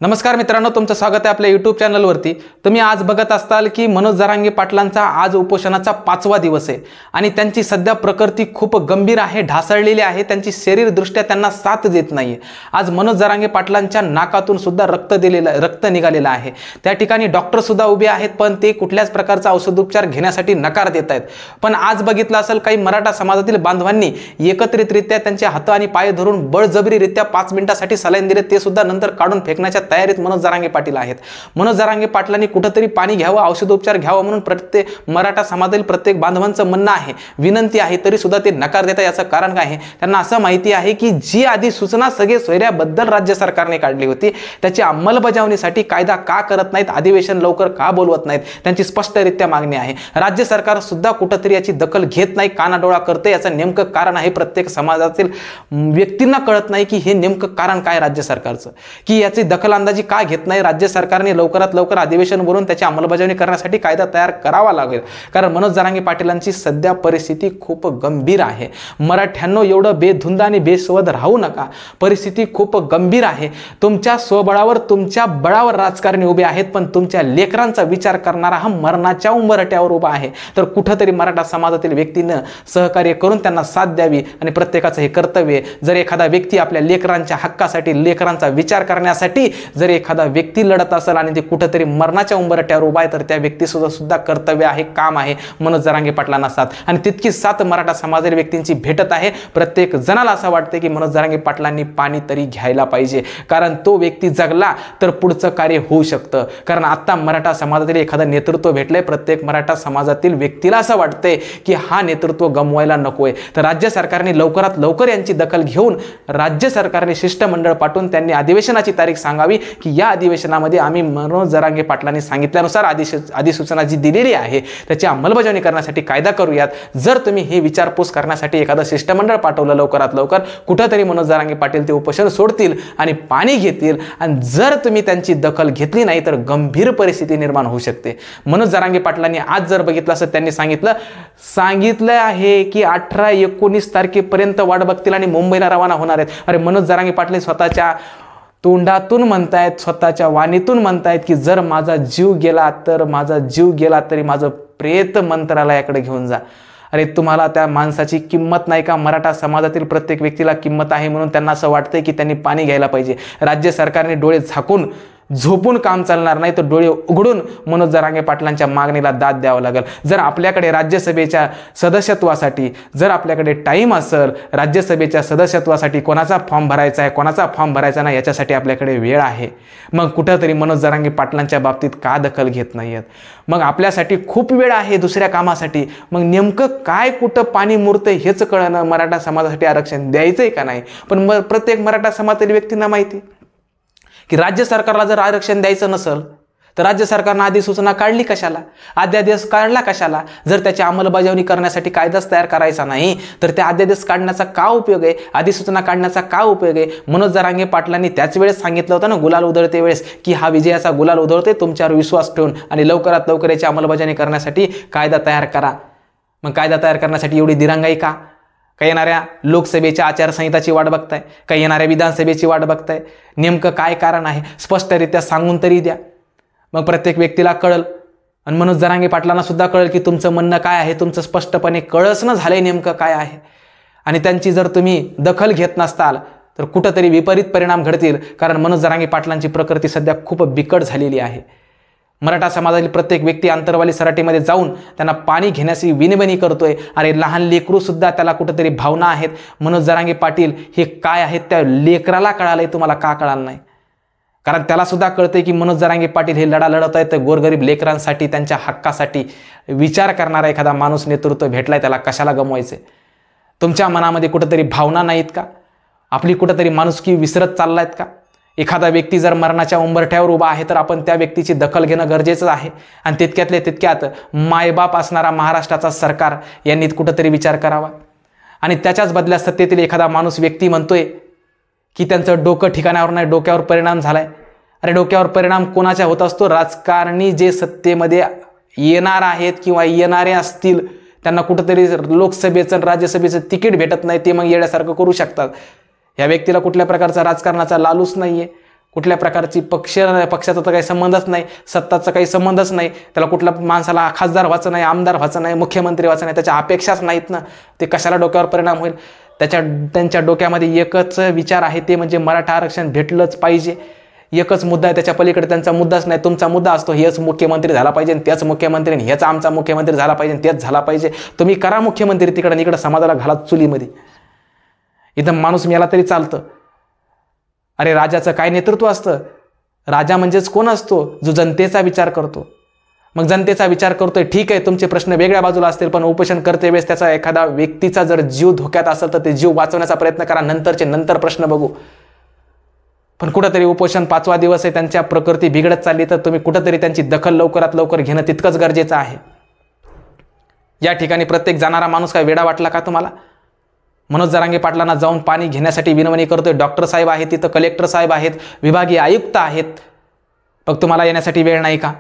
नमस्कार मित्रांनो, तुमचं स्वागत आहे आपल्या YouTube चॅनलवरती। तुम्ही आज बघत असताल की मनोज जरांगे पाटलांचा आज उपोषणाचा 5वा दिवस आहे आणि त्यांची सध्या प्रकृती खूप गंभीर आहे, ढासळलेली आहे, त्यांची शरीरदृष्ट्या त्यांना साथ देत नाहीये। आज मनोज जरांगे पाटलांच्या नाकातून सुद्धा रक्त निघालेलं आहे। त्या ठिकाणी डॉक्टर सुद्धा उभे आहेत, पण ते कुठल्याच प्रकारचा औषधोपचार घेण्यासाठी नकार देत आहेत। पण आज बघितलं असेल काही मराठा समाजातील बांधवांनी एकत्रितरित्या त्यांचे हात आणि पाय धरून बळजबरीरित्या 5 मिनिटांसाठी सलाईन दिले, ते सुद्धा नंतर काढून फेकण्याच्या तयारीत मनोज जरांगे पाटील आहेत। मनोज जरांगे पाटलांनी कुठेतरी पाणी घ्यावं, औषधोपचार घ्यावा म्हणून प्रत्येक मराठा समाजातील प्रत्येक बांधवांचं म्हणणं आहे, विनंती आहे, तरी सुद्धा ते नकार देतात। याचं कारण काय आहे? त्यांना असं माहिती आहे की जी आधी सूचना सगळे सोयऱ्याबद्दल राज्य सरकारने काढली होती, त्याची अंमलबजावणीसाठी कायदा का करत नाहीत, अधिवेशन लवकर का बोलवत नाहीत, त्यांची स्पष्टरित्या मागणी आहे। राज्य सरकार सुद्धा कुठेतरी याची दखल घेत नाही, कानाडोळा करते। याचं नेमकं कारण आहे प्रत्येक समाजातील व्यक्तींना कळत नाही की हे नेमकं कारण काय राज्य सरकारचं, की याची दखल अंदाजी का घेत नाही। राज्य सरकारने लवकरात लवकर अधिवेशन बोलवून त्याची अंमलबजावणी करण्यासाठी कायदा तयार करावा लागेल, कारण मनोज जरांगे पाटलांची सध्या परिस्थिती खूप गंभीर आहे। मराठ्यांनो, एवढं बेधुंद आणि बेसवद राहू नका, परिस्थिती खूप गंभीर आहे। तुमच्या स्वबळावर, तुमच्या बळावर राजकारणी उभे आहेत, पण तुमच्या लेकरांचा विचार करणारा हा मरणाच्या उंबरठ्यावर उभा आहे। तर कुठेतरी मराठा समाजातील व्यक्तीनं सहकार्य करून त्यांना साथ द्यावी आणि प्रत्येकाचं हे कर्तव्य। जर एखादा व्यक्ती आपल्या लेकरांच्या हक्कासाठी, लेकरांचा विचार करण्यासाठी जर एखादा व्यक्ती लढत असेल आणि ते कुठेतरी मरणाच्या उंबरठ्यावर उभा आहे, तर त्या व्यक्ती सुद्धा कर्तव्य आहे, काम आहे मनोज जरांगे पाटलांना साथ, आणि तितकी साथ मराठा समाजातील व्यक्तींची भेटत आहे। प्रत्येक जणाला असं वाटते की मनोज जरांगे पाटलांनी पाणी तरी घ्यायला पाहिजे, कारण तो व्यक्ती जगला तर पुढचं कार्य होऊ शकतं। कारण आता मराठा समाजातील एखादं नेतृत्व भेटलंय, प्रत्येक मराठा समाजातील व्यक्तीला असं वाटतंय की हा नेतृत्व गमवायला नकोय। तर राज्य सरकारने लवकरात लवकर यांची दखल घेऊन राज्य सरकारने शिष्टमंडळ पाठवून त्यांनी अधिवेशनाची तारीख सांगावी की या अधिवेशनामध्ये आम्ही मनोज जरांगे पाटलांनी सांगितल्यानुसार अधिसूचना जी दिलेली आहे त्याची अंमलबजावणी करण्यासाठी कायदा करूयात। जर तुम्ही ही विचारपूस करण्यासाठी एखादं शिष्टमंडळ पाठवलं लवकरात लवकर, कुठेतरी मनोज जरांगे पाटील ते उपोषण सोडतील आणि पाणी घेतील, आणि जर तुम्ही त्यांची दखल घेतली नाही तर गंभीर परिस्थिती निर्माण होऊ शकते। मनोज जरांगे पाटलांनी आज जर बघितलं असं त्यांनी सांगितलं आहे की 18-19 तारखेपर्यंत वाट बघतील आणि मुंबईला रवाना होणार आहेत। अरे, मनोज जरांगे पाटील स्वतःच्या तोंडातून म्हणतायत, स्वतःच्या वाणीतून म्हणतायत की जर माझा जीव गेला तरी माझं प्रेत मंत्रालयाकडे घेऊन जा। अरे, तुम्हाला त्या माणसाची किंमत नाही का? मराठा समाजातील प्रत्येक व्यक्तीला किंमत आहे, म्हणून त्यांना असं वाटतंय की त्यांनी पाणी घ्यायला पाहिजे। राज्य सरकारने डोळे झाकून झोपून काम चालणार नाही, तर डोळे उघडून मनोज जरांगे पाटलांच्या मागणीला दाद द्यावं लागेल। जर आपल्याकडे राज्यसभेच्या सदस्यत्वासाठी जर आपल्याकडे टाईम असेल, राज्यसभेच्या सदस्यत्वासाठी कोणाचा फॉर्म भरायचा आहे, कोणाचा फॉर्म भरायचा नाही, याच्यासाठी आपल्याकडे वेळ आहे, मग कुठंतरी मनोज जरांगे पाटलांच्या बाबतीत का दखल घेत नाहीयेत? मग आपल्यासाठी खूप वेळ आहे दुसऱ्या कामासाठी, मग नेमकं काय कुठं पाणी मुरतंय हेच कळणं, मराठा समाजासाठी आरक्षण द्यायचंय का नाही? पण प्रत्येक मराठा समाजातील व्यक्तींना माहिती की राज्य सरकारला जर आरक्षण द्यायचं नसेल तर राज्य सरकारनं अधिसूचना काढली कशाला, अध्यादेश काढला कशाला? जर त्याची अंमलबजावणी करण्यासाठी कायदाच तयार करायचा नाही तर त्या अध्यादेश काढण्याचा का उपयोग आहे, अधिसूचना काढण्याचा का उपयोग आहे? मनोज जरांगे पाटलांनी त्याच वेळेस सांगितलं होतं ना, गुलाल उधळते वेळेस, की हा विजयाचा गुलाल उधळते, तुमच्यावर विश्वास ठेवून आणि लवकरात लवकर याची अंमलबजावणी करण्यासाठी कायदा तयार करा। मग कायदा तयार करण्यासाठी एवढी दिरंगाई का? काही येणाऱ्या लोकसभेच्या आचारसंहिताची वाट बघताय, काही येणाऱ्या विधानसभेची वाट बघताय? नेमकं काय कारण आहे? स्पष्टरित्या सांगून तरी द्या, मग प्रत्येक व्यक्तीला कळल आणि मनोज जरांगे पाटलांना सुद्धा कळल की तुमचं म्हणणं काय आहे, तुमचं स्पष्टपणे कळसणं झालंय नेमकं काय आहे। आणि त्यांची जर तुम्ही दखल घेत नसताल तर कुठंतरी विपरीत परिणाम घडतील, कारण मनोज जरांगे पाटलांची प्रकृती सध्या खूप बिकट झालेली आहे। मराठा समाजातील प्रत्येक व्यक्ती अंतरवाली सराटीमध्ये जाऊन त्यांना पाणी घेण्याची विनवणी करतोय। अरे, लहान लेकरू सुद्धा त्याला कुठेतरी भावना आहेत। मनोज जरांगे पाटील हे काय आहेत त्या लेकराला कळालंय, तुम्हाला का कळालं नाही? कारण त्याला सुद्धा कळतंय की मनोज जरांगे पाटील हे लढा लढत आहेत गोरगरीब लेकरांसाठी, त्यांच्या हक्कासाठी विचार करणारा एखादा माणूस नेतृत्व भेटलाय, त्याला कशाला गमवायचे? तुमच्या मनामध्ये कुठेतरी भावना नाहीत का? आपली कुठेतरी माणुसकी विसरत चाललायत का? एखादा व्यक्ती जर मरणाच्या उंबरठ्यावर उभा आहे तर आपण त्या व्यक्तीची दखल घेणं गरजेचं आहे, आणि तितक्यातल्या तितक्यात मायबाप असणारा महाराष्ट्राचा सरकार यांनी कुठेतरी विचार करावा। आणि त्याच्याच बदल्यात सत्तेतील एखादा माणूस व्यक्ती म्हणतोय की त्यांचं डोकं ठिकाणावर नाही, डोक्यावर परिणाम झालाय। अरे, डोक्यावर परिणाम कोणाच्या होत असतो? राजकारणी जे सत्तेमध्ये येणार आहेत किंवा येणारे असतील त्यांना कुठेतरी लोकसभेचं राज्यसभेचं तिकीट भेटत नाही, ते मग येण्यासारखं करू शकतात। या व्यक्तीला कुठल्या प्रकारचा राजकारणाचा लालूच नाहीये, कुठल्या प्रकारची पक्षाचा तर काही संबंधच नाही, सत्ताचा काही संबंधच नाही, त्याला कुठल्या माणसाला खासदार व्हायचं नाही, आमदार व्हायचं नाही, मुख्यमंत्री व्हायचं नाही, त्याच्या अपेक्षाच नाहीत ना. ते कशाला डोक्यावर परिणाम होईल? त्यांच्या डोक्यामध्ये एकच विचार आहे, ते म्हणजे मराठा आरक्षण भेटलंच पाहिजे. एकच मुद्दा आहे, त्याच्या पलीकडे त्यांचा मुद्दाच नाही. तुमचा मुद्दा असतो हेच मुख्यमंत्री झाला पाहिजे, त्याच मुख्यमंत्री, हेच आमचा मुख्यमंत्री झाला पाहिजे, तेच झाला पाहिजे. तुम्ही करा मुख्यमंत्री, तिकडं इकडं समाजाला घाला चुलीमध्ये. इथं माणूस मेला तरी चालतं. अरे राजाचं काय नेतृत्व असतं? राजा म्हणजेच कोण असतो? जो जनतेचा विचार करतो. मग जनतेचा विचार करतोय, ठीक आहे, तुमचे प्रश्न वेगळ्या बाजूला असतील, पण उपोषण करते वेळेस त्याचा एखादा व्यक्तीचा जर जीव धोक्यात असेल तर ते जीव वाचवण्याचा प्रयत्न करा, नंतर प्रश्न बघू. पण कुठंतरी उपोषण 5वा दिवस आहे, त्यांच्या प्रकृती बिघडत चालली, तर तुम्ही कुठंतरी त्यांची दखल लवकरात लवकर घेणं तितकंच गरजेचं आहे. या ठिकाणी प्रत्येक जाणारा माणूस काय वेडा वाटला का तुम्हाला? मनोज जरांगे पाटलांना जाऊन पाणी घेण्यासाठी विनवणी करतोय. डॉक्टर साहेब आहेत तिथं, कलेक्टर साहेब आहेत, विभागीय आयुक्त आहेत. मग तुम्हाला येण्यासाठी वेळ नाही का?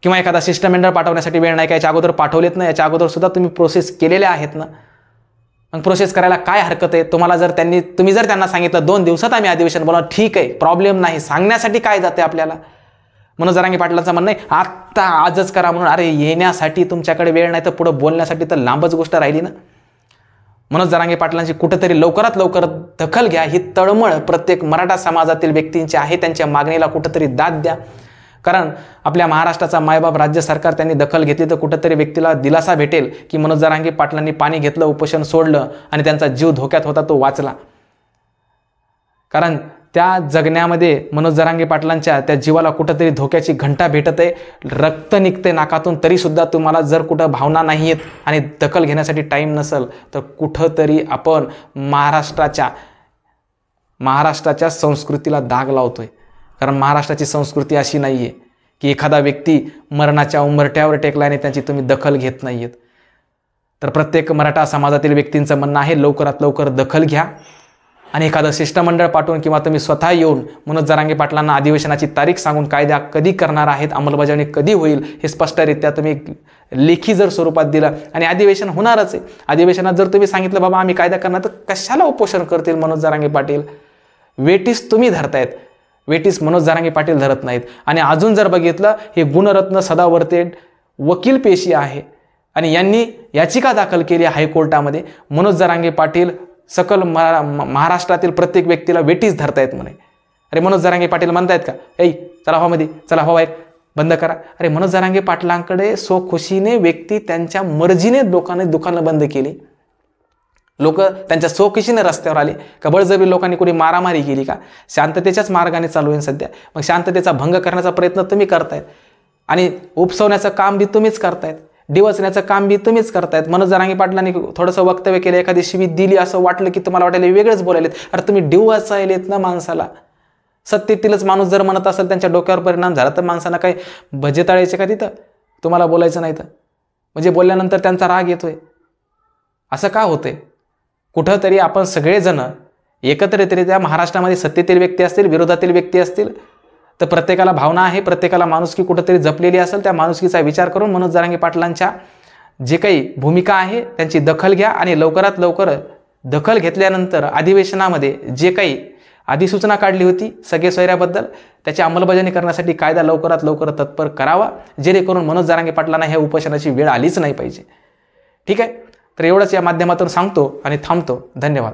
किंवा एखादा शिष्टमंडळ पाठवण्यासाठी वेळ नाही का? याच्या अगोदर पाठवलेत ना, याच्या अगोदर सुद्धा तुम्ही प्रोसेस केलेल्या आहेत ना. मग प्रोसेस करायला काय हरकत आहे? तुम्ही जर त्यांना सांगितलं 2 दिवसात आम्ही अधिवेशन बोलवणार, ठीक आहे, प्रॉब्लेम नाही. सांगण्यासाठी काय जाते आपल्याला? मनोज जरांगे पाटलांचं म्हणणं आहे आत्ता आजच करा म्हणून. अरे येण्यासाठी तुमच्याकडे वेळ नाही तर पुढे बोलण्यासाठी तर लांबच गोष्ट राहिली ना. मनोज जरांगे पाटलांची कुठेतरी लवकरात लवकर दखल घ्या. ही तळमळ प्रत्येक मराठा समाजातील व्यक्तींची आहे. त्यांच्या मागणीला कुठेतरी दाद द्या. कारण आपल्या महाराष्ट्राचा मायबाप राज्य सरकार त्यांनी दखल घेतली तर कुठेतरी व्यक्तीला दिलासा भेटेल की मनोज जरांगे पाटलांनी पाणी घेतलं, उपोषण सोडलं आणि त्यांचा जीव धोक्यात होता तो वाचला. कारण त्या जगण्यामध्ये मनोज जरांगे पाटलांच्या त्या जीवाला कुठंतरी धोक्याची घंटा भेटत आहे. रक्त निघते नाकातून, तरीसुद्धा तुम्हाला जर कुठं भावना नाही आहेत आणि दखल घेण्यासाठी टाईम नसेल तर कुठंतरी आपण महाराष्ट्राच्या संस्कृतीला दाग लावतोय. कारण महाराष्ट्राची संस्कृती अशी नाही आहे की एखादा व्यक्ती मरणाच्या उंबरठ्यावर टेकल्याने त्याची तुम्ही दखल घेत नाही आहेत. तर प्रत्येक मराठा समाजातील व्यक्तींचं म्हणणं आहे लवकरात लवकर दखल घ्या आणि एखादं शिष्टमंडळ पाठवून किंवा तुम्ही स्वतः येऊन मनोज जरांगे पाटलांना अधिवेशनाची तारीख सांगून कायदा कधी करणार आहेत, अंमलबजावणी कधी होईल हे स्पष्टरित्या तुम्ही लेखी जर स्वरूपात दिलं आणि अधिवेशन होणारच आहे. अधिवेशनात जर तुम्ही सांगितलं बाबा आम्ही कायदा करणार, तर कशाला उपोषण करतील मनोज जरांगे पाटील? वेटीस तुम्ही धरतायत, वेटीस मनोज जरांगे पाटील धरत नाहीत. आणि अजून जर बघितलं, हे गुणरत्न सदावर्ते वकील पेशी आहे आणि यांनी याचिका दाखल केली हायकोर्टामध्ये. मनोज जरांगे पाटील सकल महाराष्ट्रातील प्रत्येक व्यक्तीला वेटीस धरतायत म्हणे. अरे मनोज जरांगे पाटील म्हणतायत का चला हो मध्ये, चला हो बाहेर, बंद करा? अरे मनोज जरांगे पाटलांकडे स्वखुशीने व्यक्ती त्यांच्या मर्जीने दुकानं बंद केली. लोक त्यांच्या स्वखुशीने रस्त्यावर आले का? बळजबरी लोकांनी कोणी मारामारी केली का? शांततेच्याच मार्गाने चालू आहे सध्या. मग शांततेचा भंग करण्याचा प्रयत्न तुम्ही करतायत आणि उपसवण्याचं काम बी तुम्हीच करतायत, डिवचण्याचं काम बी तुम्हीच करतायत. मनोज जरांगे पाटलांनी थोडंसं वक्तव्य केलं, एखादी शिवी दिली असं वाटलं की तुम्हाला वाटायला वेगळेच बोलायलेत. अरे तुम्ही डिवचायलेत ना माणसाला. सत्तेतीलच माणूस जर म्हणत असेल त्यांच्या डोक्यावर परिणाम झाला तर माणसांना काही भजे तळायचे का तिथं? तुम्हाला बोलायचं नाही तर म्हणजे बोलल्यानंतर त्यांचा राग येतोय. असं का होतंय? कुठंतरी आपण सगळेजण एकत्रितरित्या महाराष्ट्रामध्ये सत्तेतील व्यक्ती असतील, विरोधातील व्यक्ती असतील, तर प्रत्येकाला भावना आहे, प्रत्येकाला माणुसकी कुठंतरी जपलेली असेल. त्या माणुसकीचा विचार करून मनोज जरांगे पाटलांच्या जे काही भूमिका आहे त्यांची दखल घ्या आणि लवकरात लवकर दखल घेतल्यानंतर अधिवेशनामध्ये जे काही अधिसूचना काढली होती सगळे सोयऱ्याबद्दल त्याची अंमलबजावणी करण्यासाठी कायदा लवकरात लवकर तत्पर करावा, जेणेकरून मनोज जरांगे पाटलांना ह्या उपोषणाची वेळ आलीच नाही पाहिजे. ठीक आहे, तर एवढंच या माध्यमातून सांगतो आणि थांबतो. धन्यवाद.